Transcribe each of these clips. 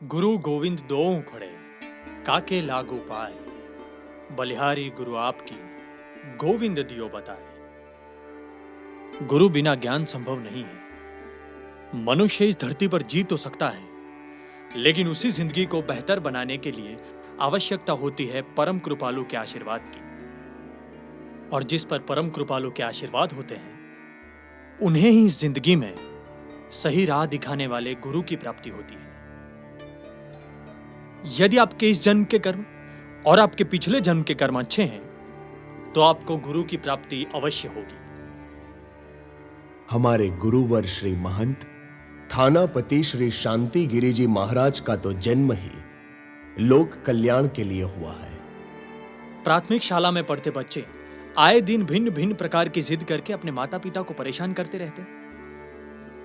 गुरु गोविंद दोऊ खड़े, काके लागू पाए, बलिहारी गुरु आपकी, गोविंद दियो बताए। गुरु बिना ज्ञान संभव नहीं है। मनुष्य इस धरती पर जी तो सकता है, लेकिन उसी जिंदगी को बेहतर बनाने के लिए आवश्यकता होती है परम कृपालु के आशीर्वाद की। और जिस पर परम कृपालु के आशीर्वाद होते हैं, उन्हें ही इस जिंदगी में सही राह दिखाने वाले गुरु की प्राप्ति होती है। यदि आपके इस जन्म के कर्म और आपके पिछले जन्म के कर्म अच्छे हैं, तो आपको गुरु की प्राप्ति अवश्य होगी। हमारे गुरुवर श्री महंत थानापति श्री शांति गिरि जी महाराज का तो जन्म ही लोक कल्याण के लिए हुआ है। प्राथमिक शाला में पढ़ते बच्चे आए दिन भिन्न भिन्न प्रकार की जिद करके अपने माता पिता को परेशान करते रहते।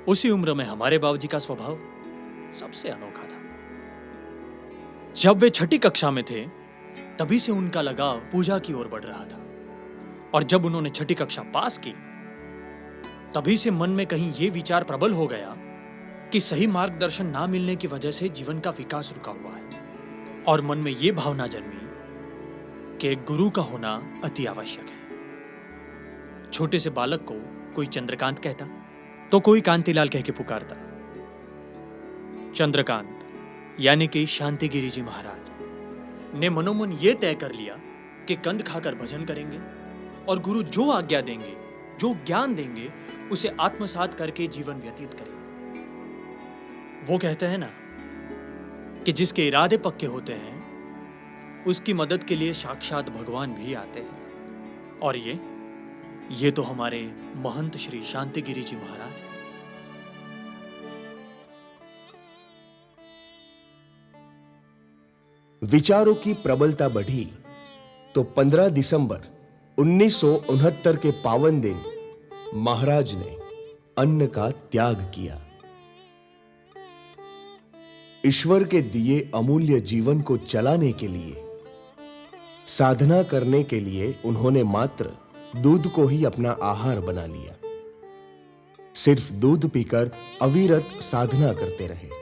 उसी उम्र में हमारे बाबूजी का स्वभाव सबसे अनोखा था। जब वे छठी कक्षा में थे, तभी से उनका लगाव पूजा की ओर बढ़ रहा था। और जब उन्होंने छठी कक्षा पास की, तभी से मन में कहीं यह विचार प्रबल हो गया कि सही मार्गदर्शन ना मिलने की वजह से जीवन का विकास रुका हुआ है। और मन में यह भावना जन्मी कि एक गुरु का होना अति आवश्यक है। छोटे से बालक को कोई चंद्रकांत कहता, तो कोई कांतिलाल कह के पुकारता। चंद्रकांत यानी कि शांति गिरि जी महाराज ने मनोमन यह तय कर लिया कि कंद खाकर भजन करेंगे और गुरु जो आज्ञा देंगे, जो ज्ञान देंगे, उसे आत्मसात करके जीवन व्यतीत करेंगे। वो कहते हैं ना कि जिसके इरादे पक्के होते हैं, उसकी मदद के लिए साक्षात भगवान भी आते हैं। और ये तो हमारे महंत श्री शांति गिरि जी महाराज हैं। विचारों की प्रबलता बढ़ी तो 15 दिसंबर 1969 के पावन दिन महाराज ने अन्न का त्याग किया। ईश्वर के दिए अमूल्य जीवन को चलाने के लिए, साधना करने के लिए उन्होंने मात्र दूध को ही अपना आहार बना लिया। सिर्फ दूध पीकर अविरत साधना करते रहे।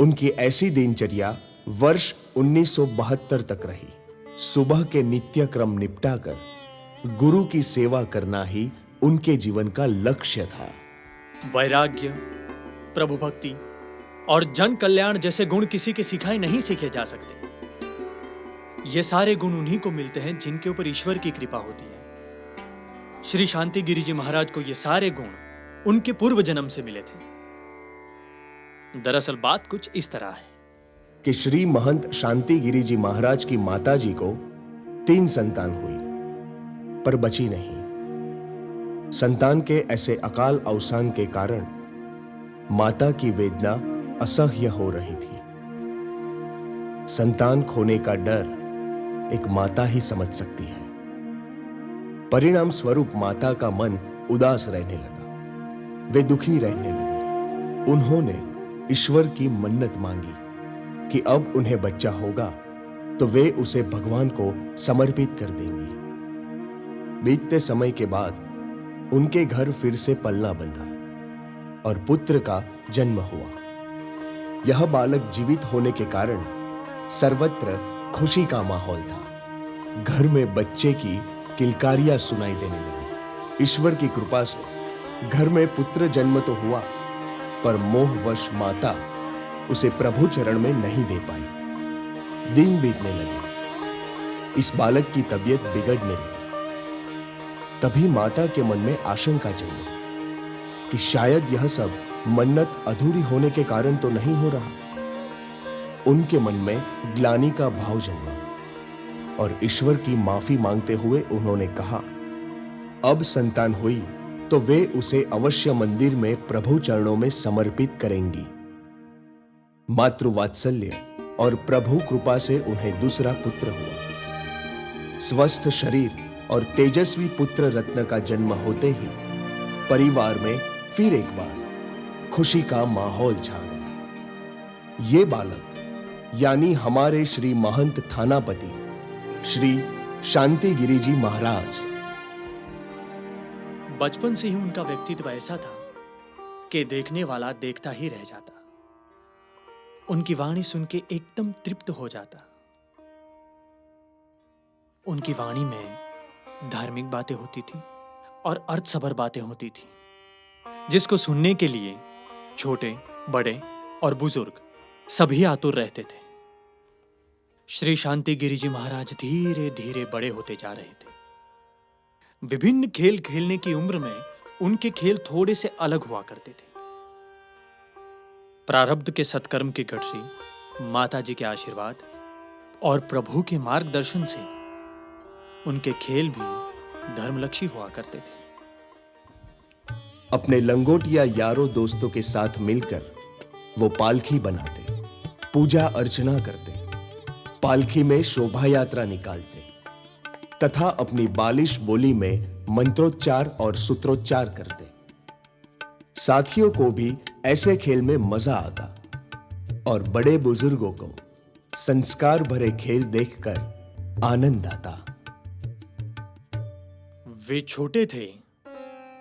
उनकी ऐसी दिनचर्या वर्ष 1972 तक रही। सुबह के नित्य क्रम निपटाकर गुरु की सेवा करना ही उनके जीवन का लक्ष्य था। वैराग्य, प्रभु भक्ति और जन कल्याण जैसे गुण किसी के सिखाए नहीं सीखे जा सकते। ये सारे गुण उन्हीं को मिलते हैं जिनके ऊपर ईश्वर की कृपा होती है। श्री शांति गिरि जी महाराज को ये सारे गुण उनके पूर्व जन्म से मिले थे। दरअसल बात कुछ इस तरह है कि श्री महंत शांति गिरि जी महाराज की माता जी को 3 संतान हुई, पर बची नहीं। संतान के ऐसे अकाल अवसान के कारण माता की वेदना असह्य हो रही थी। संतान खोने का डर एक माता ही समझ सकती है। परिणाम स्वरूप माता का मन उदास रहने लगा। वे दुखी रहने लगी। उन्होंने ईश्वर की मन्नत मांगी कि अब उन्हें बच्चा होगा तो वे उसे भगवान को समर्पित कर देंगी। बीतते समय के बाद उनके घर फिर से पलना बंधा और पुत्र का जन्म हुआ। यह बालक जीवित होने के कारण सर्वत्र खुशी का माहौल था। घर में बच्चे की किलकारियां सुनाई देने लगी। ईश्वर की कृपा से घर में पुत्र जन्म तो हुआ, पर मोहवश माता उसे प्रभु चरण में नहीं दे पाई। दिन बीतने लगे। इस बालक की तबीयत बिगड़ने लगी। तभी माता के मन में आशंका जन्मी कि शायद यह सब मन्नत अधूरी होने के कारण तो नहीं हो रहा। उनके मन में ग्लानि का भाव जन्मा और ईश्वर की माफी मांगते हुए उन्होंने कहा, अब संतान हुई तो वे उसे अवश्य मंदिर में प्रभु चरणों में समर्पित करेंगी। मातृवात्सल्य और प्रभु कृपा से उन्हें दूसरा पुत्र हुआ। स्वस्थ शरीर और तेजस्वी पुत्र रत्न का जन्म होते ही परिवार में फिर एक बार खुशी का माहौल छा गया। ये बालक यानी हमारे श्री महंत थानापति श्री शांति गिरि जी महाराज। बचपन से ही उनका व्यक्तित्व ऐसा था कि देखने वाला देखता ही रह जाता। उनकी वाणी सुन के एकदम तृप्त हो जाता। उनकी वाणी में धार्मिक बातें होती थी और अर्थसभर बातें होती थी, जिसको सुनने के लिए छोटे, बड़े और बुजुर्ग सभी आतुर रहते थे। श्री शांति गिरि जी महाराज धीरे धीरे बड़े होते जा रहे थे। विभिन्न खेल खेलने की उम्र में उनके खेल थोड़े से अलग हुआ करते थे। प्रारब्ध के सत्कर्म की गठरी, माता जी के आशीर्वाद और प्रभु के मार्गदर्शन से उनके खेल भी धर्मलक्षी हुआ करते थे। अपने लंगोटिया यारों दोस्तों के साथ मिलकर वो पालकी बनाते, पूजा अर्चना करते, पालकी में शोभा यात्रा निकालते तथा अपनी बालिश बोली में मंत्रोच्चार और सूत्रोच्चार करते। साथियों को भी ऐसे खेल में मजा आता और बड़े बुजुर्गों को संस्कार भरे खेल देखकर आनंद आता। वे छोटे थे,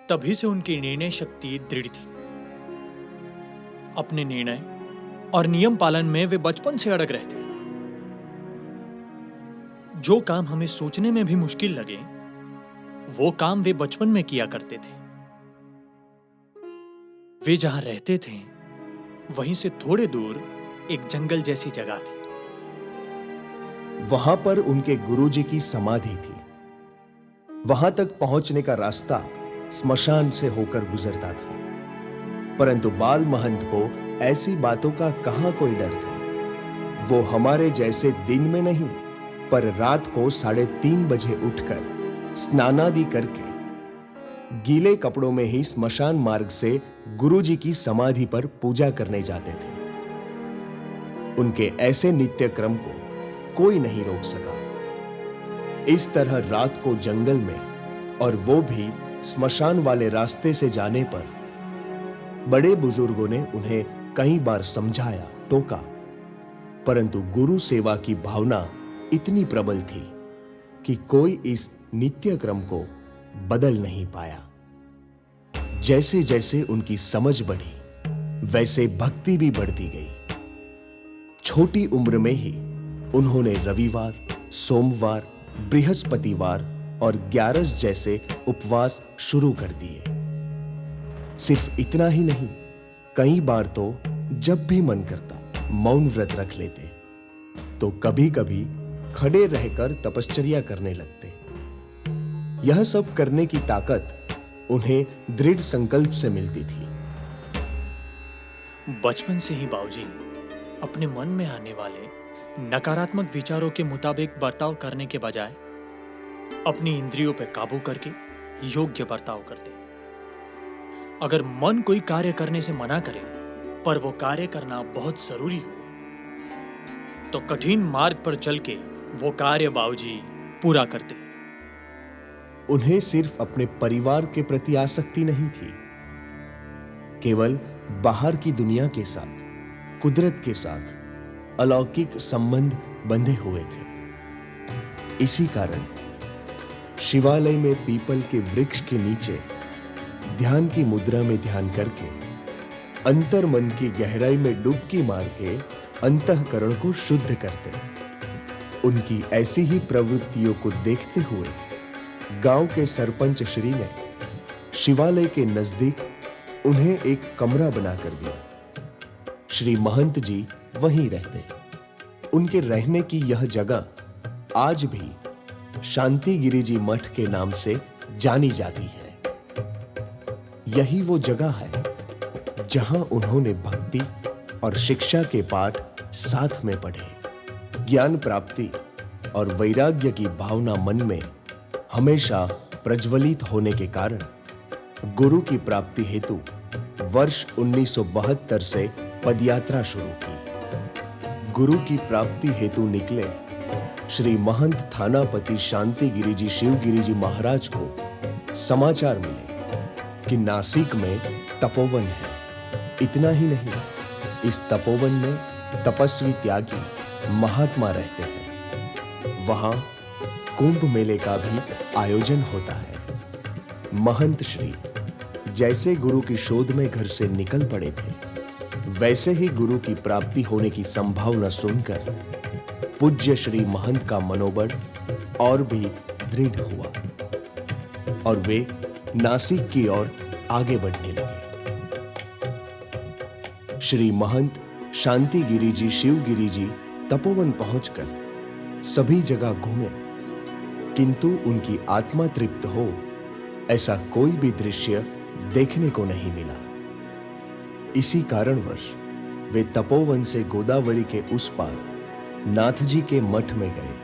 तभी से उनकी निर्णय शक्ति दृढ़ थी। अपने निर्णय और नियम पालन में वे बचपन से अड़ग रहते। जो काम हमें सोचने में भी मुश्किल लगे, वो काम वे बचपन में किया करते थे। वे जहां रहते थे, वहीं से थोड़े दूर एक जंगल जैसी जगह थी। वहां पर उनके गुरुजी की समाधि थी। वहां तक पहुंचने का रास्ता स्मशान से होकर गुजरता था, परंतु बाल महंत को ऐसी बातों का कहां कोई डर था। वो हमारे जैसे दिन में नहीं, पर रात को 3:30 बजे उठकर स्नानादि करके गीले कपड़ों में ही स्मशान मार्ग से गुरुजी की समाधि पर पूजा करने जाते थे। उनके ऐसे नित्य क्रम को कोई नहीं रोक सका। इस तरह रात को जंगल में, और वो भी स्मशान वाले रास्ते से जाने पर, बड़े बुजुर्गों ने उन्हें कई बार समझाया, टोका, परंतु गुरु सेवा की भावना इतनी प्रबल थी कि कोई इस नित्य क्रम को बदल नहीं पाया। जैसे जैसे उनकी समझ बढ़ी, वैसे भक्ति भी बढ़ती गई। छोटी उम्र में ही उन्होंने रविवार, सोमवार, बृहस्पतिवार और 11 जैसे उपवास शुरू कर दिए। सिर्फ इतना ही नहीं, कई बार तो जब भी मन करता मौन व्रत रख लेते, तो कभी कभी खड़े रहकर तपश्चर्या करने लगते। यह सब करने की ताकत उन्हें दृढ़ संकल्प से मिलती थी। बचपन से ही बाबूजी अपने मन में आने वाले नकारात्मक विचारों के मुताबिक बर्ताव करने के बजाय अपनी इंद्रियों पर काबू करके योग्य बर्ताव करते। अगर मन कोई कार्य करने से मना करे, पर वो कार्य करना बहुत जरूरी हो, तो कठिन मार्ग पर चल के वो कार्य बाबूजी पूरा करते। उन्हें सिर्फ अपने परिवार के प्रति आसक्ति नहीं थी, केवल बाहर की दुनिया के साथ, कुदरत के साथ अलौकिक संबंध बंधे हुए थे। इसी कारण शिवालय में पीपल के वृक्ष के नीचे ध्यान की मुद्रा में ध्यान करके, अंतर मन की गहराई में डुबकी मार के अंतःकरण को शुद्ध करते। उनकी ऐसी ही प्रवृत्तियों को देखते हुए गांव के सरपंच श्री ने शिवालय के नजदीक उन्हें एक कमरा बनाकर दिया। श्री महंत जी वहीं रहते। उनके रहने की यह जगह आज भी शांति गिरि जी मठ के नाम से जानी जाती है। यही वो जगह है जहां उन्होंने भक्ति और शिक्षा के पाठ साथ में पढ़े। ज्ञान प्राप्ति और वैराग्य की भावना मन में हमेशा प्रज्वलित होने के कारण गुरु की प्राप्ति हेतु वर्ष 1972 से पदयात्रा शुरू की। गुरु की प्राप्ति हेतु निकले श्री महंत थानापति शांति गिरि जी शिवगिरि जी महाराज को समाचार मिले कि नासिक में तपोवन है। इतना ही नहीं, इस तपोवन में तपस्वी त्यागी महात्मा रहते हैं। वहां कुंभ मेले का भी आयोजन होता है। महंत श्री जैसे गुरु की शोध में घर से निकल पड़े थे, वैसे ही गुरु की प्राप्ति होने की संभावना सुनकर पूज्य श्री महंत का मनोबल और भी दृढ़ हुआ और वे नासिक की ओर आगे बढ़ने लगे। श्री महंत शांति गिरी जी, शिव गिरी जी तपोवन पहुंचकर सभी जगह घूमे, किंतु उनकी आत्मा तृप्त हो ऐसा कोई भी दृश्य देखने को नहीं मिला। इसी कारणवश वे तपोवन से गोदावरी के उस पार नाथ जी के मठ में गए।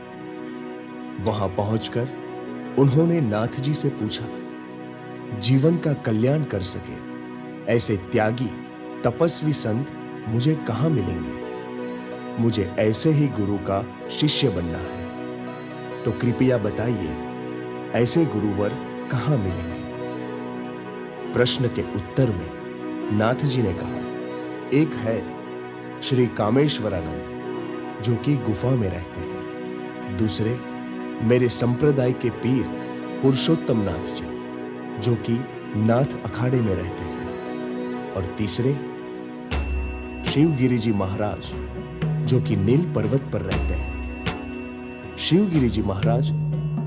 वहां पहुंचकर उन्होंने नाथ जी से पूछा, जीवन का कल्याण कर सके ऐसे त्यागी तपस्वी संत मुझे कहां मिलेंगे? मुझे ऐसे ही गुरु का शिष्य बनना है, तो कृपया बताइए ऐसे गुरुवर कहां मिलेंगे? प्रश्न के उत्तर में नाथ जी ने कहा, एक है श्री कामेश्वरानंद जो कि गुफा में रहते हैं, दूसरे मेरे संप्रदाय के पीर पुरुषोत्तम नाथ जी जो कि नाथ अखाड़े में रहते हैं, और तीसरे शिव गिरी जी महाराज जो कि नील पर्वत पर रहते हैं। शिव गिरी जी महाराज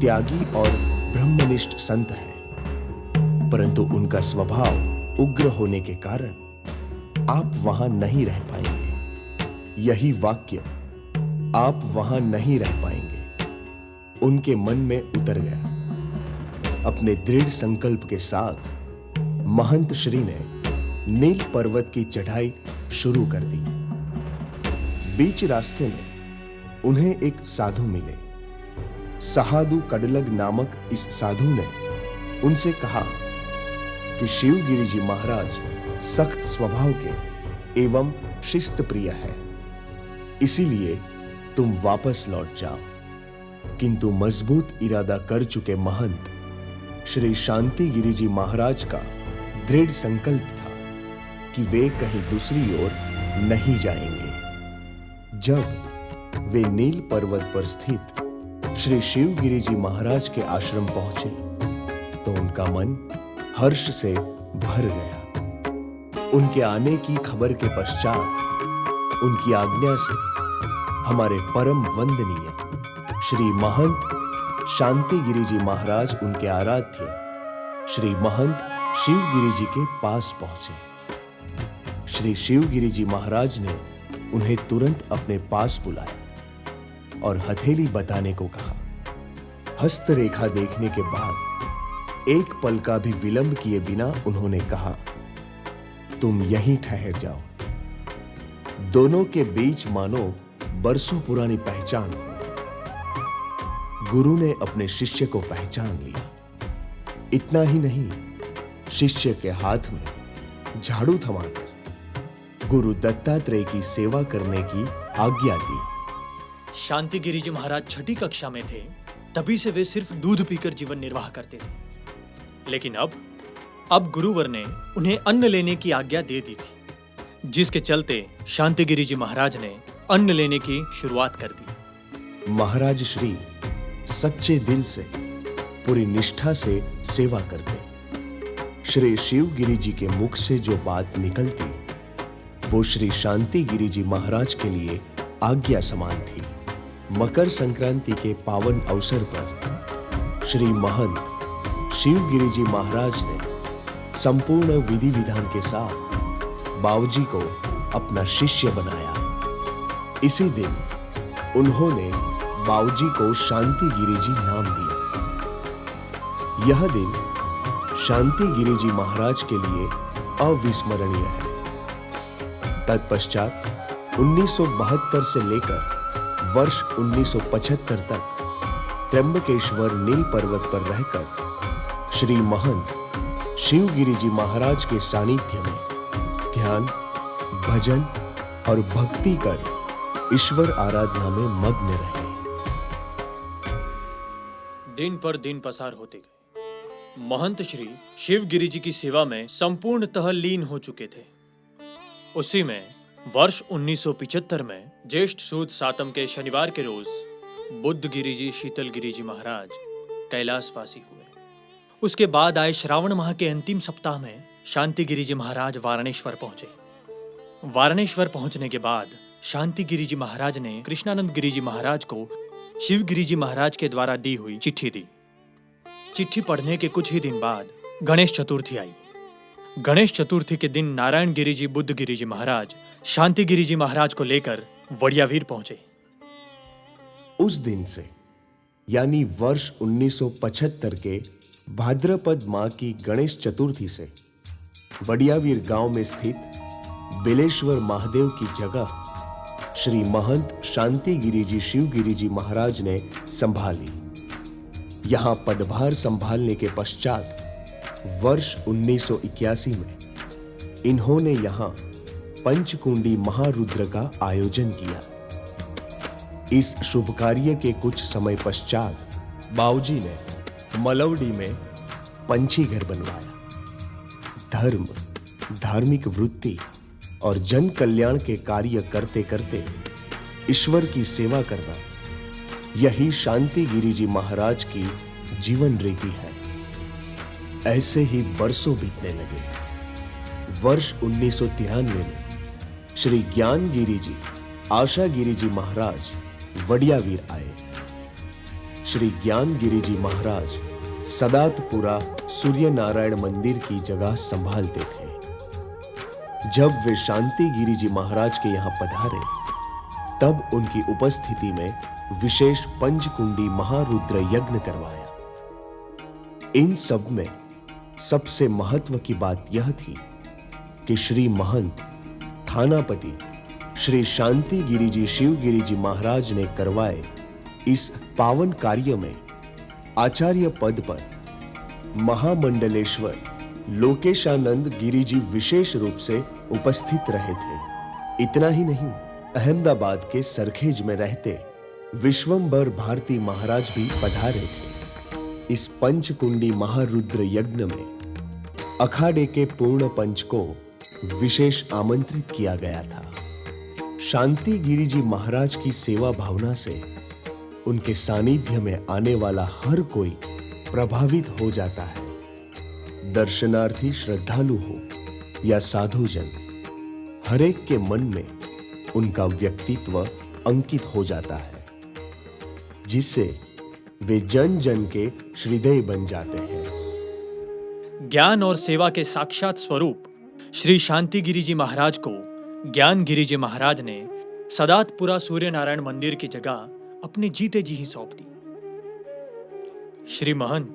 त्यागी और ब्रह्मनिष्ठ संत हैं, परंतु उनका स्वभाव उग्र होने के कारण आप वहां नहीं रह पाएंगे। यही वाक्य आप वहां नहीं रह पाएंगे उनके मन में उतर गया। अपने दृढ़ संकल्प के साथ महंत श्री ने नील पर्वत की चढ़ाई शुरू कर दी। बीच रास्ते में उन्हें एक साधु मिले। सहादु कडलग नामक इस साधु ने उनसे कहा कि शिव गिरी जी महाराज सख्त स्वभाव के एवं शिस्त प्रिय है, इसीलिए तुम वापस लौट जाओ। किंतु मजबूत इरादा कर चुके महंत श्री शांति गिरी जी महाराज का दृढ़ संकल्प था कि वे कहीं दूसरी ओर नहीं जाएंगे। जब वे नील पर्वत पर स्थित श्री शिव गिरी जी महाराज के आश्रम पहुंचे तो उनका मन हर्ष से भर गया। उनके आने की खबर के पश्चात उनकी आज्ञा से हमारे परम वंदनीय श्री महंत शांति गिरी जी महाराज उनके आराध्य श्री महंत शिव गिरी जी के पास पहुंचे। श्री शिव गिरी जी महाराज ने उन्हें तुरंत अपने पास बुलाया और हथेली बताने को कहा। हस्तरेखा देखने के बाद एक पल का भी विलंब किए बिना उन्होंने कहा, तुम यहीं ठहर जाओ। दोनों के बीच मानो बरसों पुरानी पहचान हो। गुरु ने अपने शिष्य को पहचान लिया। इतना ही नहीं, शिष्य के हाथ में झाड़ू थमाकर गुरु दत्तात्रेय की सेवा करने की आज्ञा दी। शांति गिरी जी महाराज छठी कक्षा में थे, तभी से वे सिर्फ दूध पीकर जीवन निर्वाह करते थे। लेकिन अब गुरुवर ने उन्हें अन्न लेने की आज्ञा दे दी थी, जिसके चलते शांति गिरी जी महाराज ने अन्न लेने की शुरुआत कर दी। महाराज श्री सच्चे दिल से पूरी निष्ठा से सेवा करते। श्री शिव गिरी जी के मुख से जो बात निकलती वो श्री शांति गिरी जी महाराज के लिए आज्ञा समान थी। मकर संक्रांति के पावन अवसर पर श्री महंत शिव गिरी जी महाराज ने संपूर्ण विधि विधान के साथ बाबूजी को अपना शिष्य बनाया। इसी दिन उन्होंने बाबूजी को शांति गिरी जी नाम दिया। यह दिन शांति गिरी जी महाराज के लिए अविस्मरणीय है। तत्पश्चात 1972 से लेकर वर्ष 1975 तक त्र्यंबकेश्वर नील पर्वत पर रहकर श्री महंत शिव गिरी जी महाराज के सानिध्य में ध्यान, भजन और भक्ति कर ईश्वर आराधना में मग्न रहे। दिन पर दिन पसार होते गए। महंत श्री शिव गिरी जी की सेवा में संपूर्णतः लीन हो चुके थे। उसी में वर्ष 1975 में ज्येष्ठ सुद सातम के शनिवार के रोज बुद्ध गिरी जी, शीतल गिरी जी महाराज कैलाशवासी हुए। उसके बाद आए श्रावण माह के अंतिम सप्ताह में शांति गिरी जी महाराज वाराणेश्वर पहुंचे। वारणेश्वर पहुंचने के बाद शांति गिरी जी महाराज ने कृष्णानंद गिरी जी महाराज को शिव गिरी जी महाराज के द्वारा दी हुई चिट्ठी दी। चिट्ठी पढ़ने के कुछ ही दिन बाद गणेश चतुर्थी आई। गणेश चतुर्थी के दिन नारायण गिरी जी बुद्ध गिरी जी महाराज शांति गिरी जी महाराज को लेकर वड़ियावीर पहुंचे। उस दिन से यानी वर्ष 1975 के भाद्रपद माह की गणेश चतुर्थी से वड़ियावीर गांव में स्थित बेलेश्वर महादेव की जगह श्री महंत शांति गिरी जी शिव गिरी जी महाराज ने संभाली। यहां पदभार संभालने के पश्चात वर्ष 1981 में इन्होंने यहां पंचकुंडी महारुद्र का आयोजन किया। इस शुभ कार्य के कुछ समय पश्चात बाबूजी ने मलवडी में पंछी घर बनवाया। धर्म, धार्मिक वृत्ति और जन कल्याण के कार्य करते करते ईश्वर की सेवा करना, यही शांति गिरी जी महाराज की जीवन रीति है। ऐसे ही बरसों बीतने लगे। वर्ष 1993 में श्री ज्ञान गिरी जी, आशा गिरी जी महाराज वड़ियावीर आए। श्री ज्ञान गिरी जी महाराज सदातपुरा सूर्य नारायण मंदिर की जगह संभालते थे। जब वे शांति गिरी जी महाराज के यहां पधारे, तब उनकी उपस्थिति में विशेष पंचकुंडी महारुद्र यज्ञ करवाया। इन सब में सबसे महत्व की बात यह थी कि श्री महंत थानापति श्री शांति गिरी जी शिव गिरी जी महाराज ने करवाए इस पावन कार्य में आचार्य पद पर महामंडलेश्वर लोकेशानंद गिरी जी विशेष रूप से उपस्थित रहे थे। इतना ही नहीं, अहमदाबाद के सरखेज में रहते विश्वंभर भारती महाराज भी पधारे थे। इस पंचकुंडी महारुद्र यज्ञ में अखाड़े के पूर्ण पंच को विशेष आमंत्रित किया गया था। शांति गिरी जी महाराज की सेवा भावना से उनके सानिध्य में आने वाला हर कोई प्रभावित हो जाता है। दर्शनार्थी श्रद्धालु हो या साधुजन, हरेक के मन में उनका व्यक्तित्व अंकित हो जाता है, जिससे वे जन जन के हृदय बन जाते हैं। ज्ञान और सेवा के साक्षात स्वरूप श्री शांति गिरी जी महाराज को ज्ञान गिरी जी महाराज ने सदातपुरा सूर्य नारायण मंदिर की जगह अपने जीते जी ही सौंप दी। श्री महंत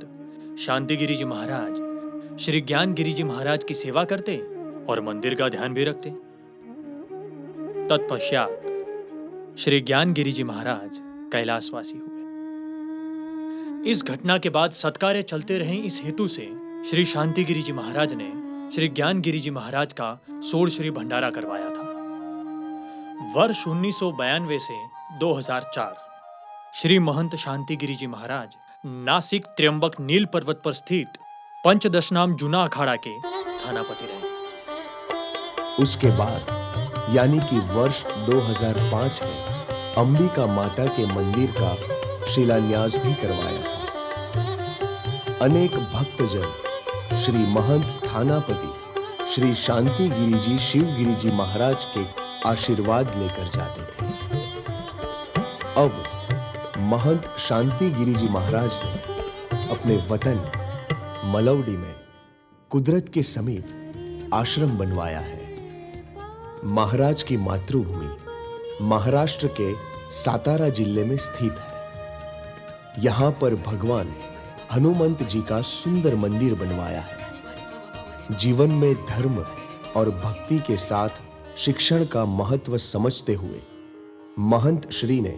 शांति गिरी जी महाराज श्री ज्ञान गिरी जी महाराज की सेवा करते और मंदिर का ध्यान भी रखते। तत्पश्चात श्री ज्ञान गिरी जी महाराज कैलाशवासी हुए। इस घटना के बाद सत्कार्य चलते रहे, इस हेतु से श्री शांति गिरी जी महाराज ने श्री ज्ञान गिरी जी महाराज का 16 श्री भंडारा करवाया था। वर्ष 1992 से 2004 श्री महंत शांति गिरी जी महाराज नासिक त्र्यंबक नील पर्वत पर स्थित पंचदशनाम जूना अखाड़ा के थानापति रहे। उसके बाद यानी कि वर्ष 2005 में अंबिका माता के मंदिर का शिलान्यास भी करवाया था। अनेक भक्तजन श्री महंत थानापति श्री शांति गिरी जी शिव गिरी जी महाराज के आशीर्वाद लेकर जाते थे। अब महंत शांति गिरी जी महाराज ने अपने वतन मलवडी में कुदरत के समीप आश्रम बनवाया है। महाराज की मातृभूमि महाराष्ट्र के सातारा जिले में स्थित है। यहां पर भगवान हनुमंत जी का सुंदर मंदिर बनवाया है। जीवन में धर्म और भक्ति के साथ शिक्षण का महत्व समझते हुए महंत श्री ने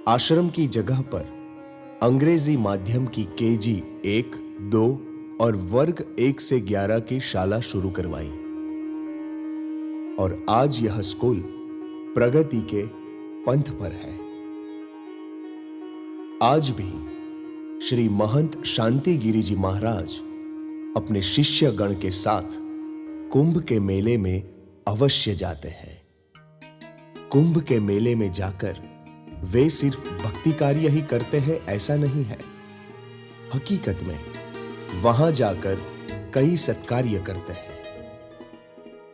आश्रम की जगह पर अंग्रेजी माध्यम की KG 1, 2 और वर्ग 1 से 11 की शाला शुरू करवाई और आज यह स्कूल प्रगति के पंथ पर है। आज भी श्री महंत शांति गिरी जी महाराज अपने शिष्य गण के साथ कुंभ के मेले में अवश्य जाते हैं। कुंभ के मेले में जाकर वे सिर्फ भक्ति कार्य ही करते हैं ऐसा नहीं है। हकीकत में वहां जाकर कई सत्कार्य करते हैं।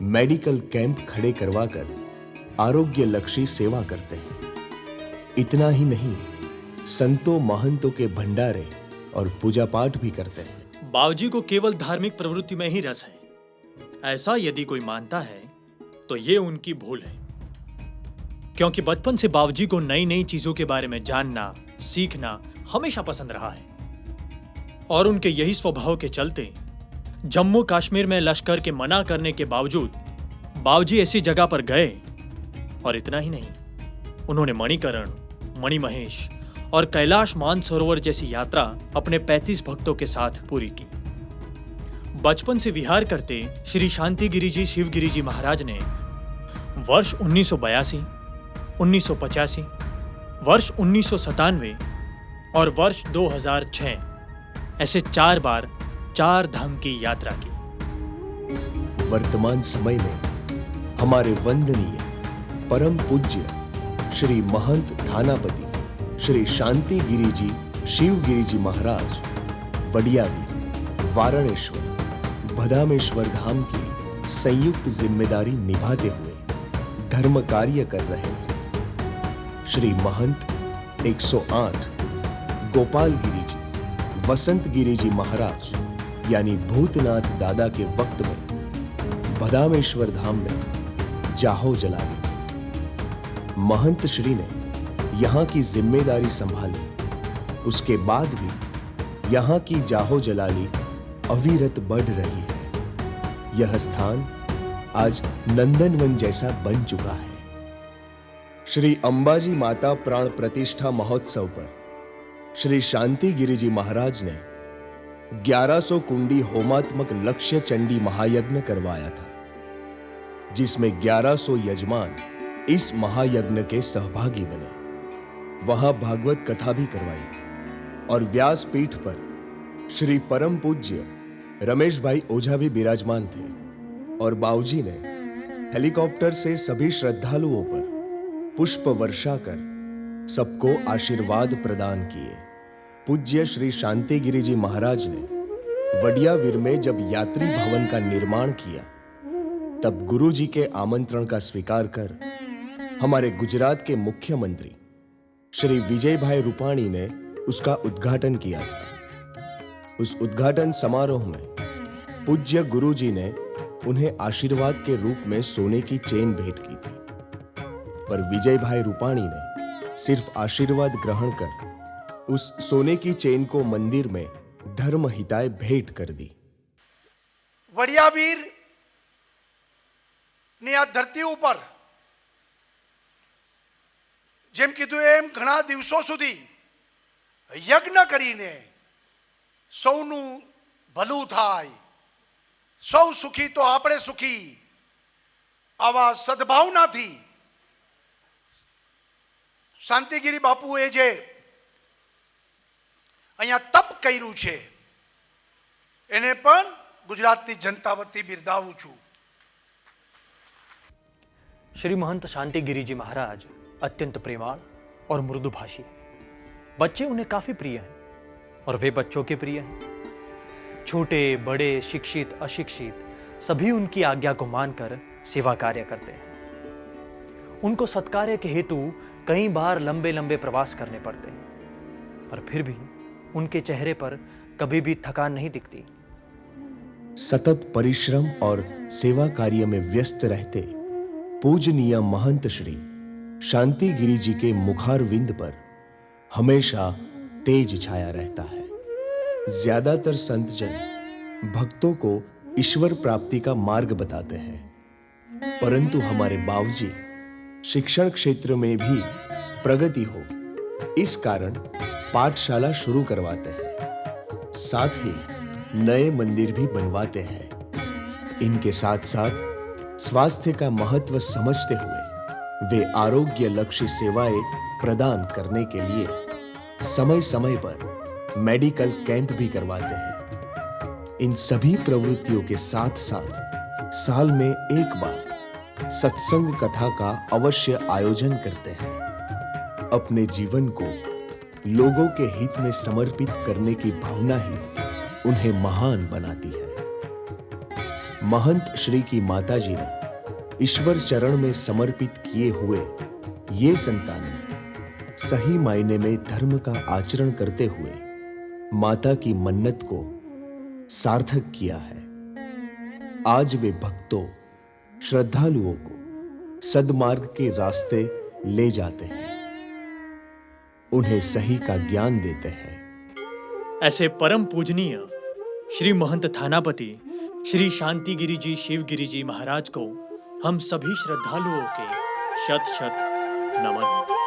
मेडिकल कैंप खड़े करवाकर आरोग्य लक्षी सेवा करते हैं। इतना ही नहीं, संतों महंतों के भंडारे और पूजा पाठ भी करते हैं। बावजी को केवल धार्मिक प्रवृत्ति में ही रस है, ऐसा यदि कोई मानता है तो ये उनकी भूल है। क्योंकि बचपन से बावजी को नई नई चीजों के बारे में जानना, सीखना हमेशा पसंद रहा है। और उनके यही स्वभाव के चलते जम्मू कश्मीर में लश्कर के मना करने के बावजूद बावजी ऐसी जगह पर गए। और इतना ही नहीं, उन्होंने मणिकरण, मणिमहेश और कैलाश मानसरोवर जैसी यात्रा अपने 35 भक्तों के साथ पूरी की। बचपन से विहार करते श्री शांतिगिरी जी शिवगिरी जी महाराज ने वर्ष 1982, 1985, वर्ष 1997 और वर्ष 2006 ऐसे 4 बार 4 धाम की यात्रा की। वर्तमान समय में हमारे वंदनीय परम पूज्य श्री महंत थानापति श्री शांति गिरी जी शिवगिरी जी महाराज वडियावी वारणेश्वर भदामेश्वर धाम की संयुक्त जिम्मेदारी निभाते हुए धर्म कार्य कर रहे हैं। श्री महंत 108 गोपाल गिरी जी वसंत गिरी जी महाराज यानी भूतनाथ दादा के वक्त में भदामेश्वर धाम में जाहो जला दी। महंत श्री ने यहाँ की जिम्मेदारी संभाली। उसके बाद भी यहाँ की जाहो जलाली अविरत बढ़ रही है। यह स्थान आज नंदनवन जैसा बन चुका है। श्री अंबाजी माता प्राण प्रतिष्ठा महोत्सव पर श्री शांति गिरी जी महाराज ने 1100 कुंडी होमात्मक लक्ष्य चंडी महायज्ञ करवाया था, जिसमें 1100 यजमान इस महायज्ञ के सहभागी बने। वहां भागवत कथा भी करवाई और व्यासपीठ पर श्री परम पूज्य रमेश भाई ओझा भी विराजमान थे। और बाबूजी ने हेलीकॉप्टर से सभी श्रद्धालुओं पर पुष्प वर्षा कर सबको आशीर्वाद प्रदान किए। पूज्य श्री शांतिगिरी जी महाराज ने वडियावीर में जब यात्री भवन का निर्माण किया, तब गुरु जी के आमंत्रण का स्वीकार कर हमारे गुजरात के मुख्यमंत्री श्री विजय भाई रूपाणी ने उसका उद्घाटन किया था। उस उद्घाटन समारोह में पूज्य गुरु जी ने उन्हें आशीर्वाद के रूप में सोने की चेन भेंट की थी, पर विजय भाई रूपाणी ने सिर्फ आशीर्वाद ग्रहण कर उस सोने की चेन को मंदिर में धर्म हिताय भेंट कर दी। वडियावीर ની આ ધરતી ઉપર જેમ કીધું એમ ઘણા દિવસો સુધી યજ્ઞ કરીને સૌનું ભલું થાય, સૌ સુખી તો આપણે સુખી, આવા સદભાવનાથી શાંતિગીરી બાપુએ જે અહીંયા તપ કર્યું છે એને પણ ગુજરાતની જનતા વતી બિરદાવું છું। श्री महंत शांतिगिरी जी महाराज अत्यंत प्रेमाळ और मृदुभाषी। बच्चे उन्हें काफी प्रिय हैं और वे बच्चों के प्रिय हैं। छोटे बड़े, शिक्षित अशिक्षित सभी उनकी आज्ञा को मानकर सेवा कार्य करते हैं। उनको सत्कार्य के हेतु कई बार लंबे लंबे प्रवास करने पड़ते हैं, पर फिर भी उनके चेहरे पर कभी भी थकान नहीं दिखती। सतत परिश्रम और सेवा कार्य में व्यस्त रहते पूजनीय महंत श्री शांतिगिरी जी के मुखारविंद पर हमेशा तेज छाया रहता है। ज्यादातर संतजन भक्तों को ईश्वर प्राप्ति का मार्ग बताते हैं, परंतु हमारे बाबूजी शिक्षण क्षेत्र में भी प्रगति हो, इस कारण पाठशाला शुरू करवाते हैं, साथ ही नए मंदिर भी बनवाते हैं। इनके साथ साथ स्वास्थ्य का महत्व समझते हुए वे आरोग्य लक्ष्य सेवाएं प्रदान करने के लिए समय समय पर मेडिकल कैंप भी करवाते हैं। इन सभी प्रवृत्तियों के साथ साथ साल में एक बार सत्संग कथा का अवश्य आयोजन करते हैं। अपने जीवन को लोगों के हित में समर्पित करने की भावना ही उन्हें महान बनाती है। महंत श्री की माताजी ने ईश्वर चरण में समर्पित किए हुए ये संतान सही मायने में धर्म का आचरण करते हुए माता की मन्नत को सार्थक किया है। आज वे भक्तों, श्रद्धालुओं को सद्मार्ग के रास्ते ले जाते हैं, उन्हें सही का ज्ञान देते हैं। ऐसे परम पूजनीय श्री महंत थानापति श्री शांतिगिरी जी शिवगिरी जी महाराज को हम सभी श्रद्धालुओं के शत शत नमन।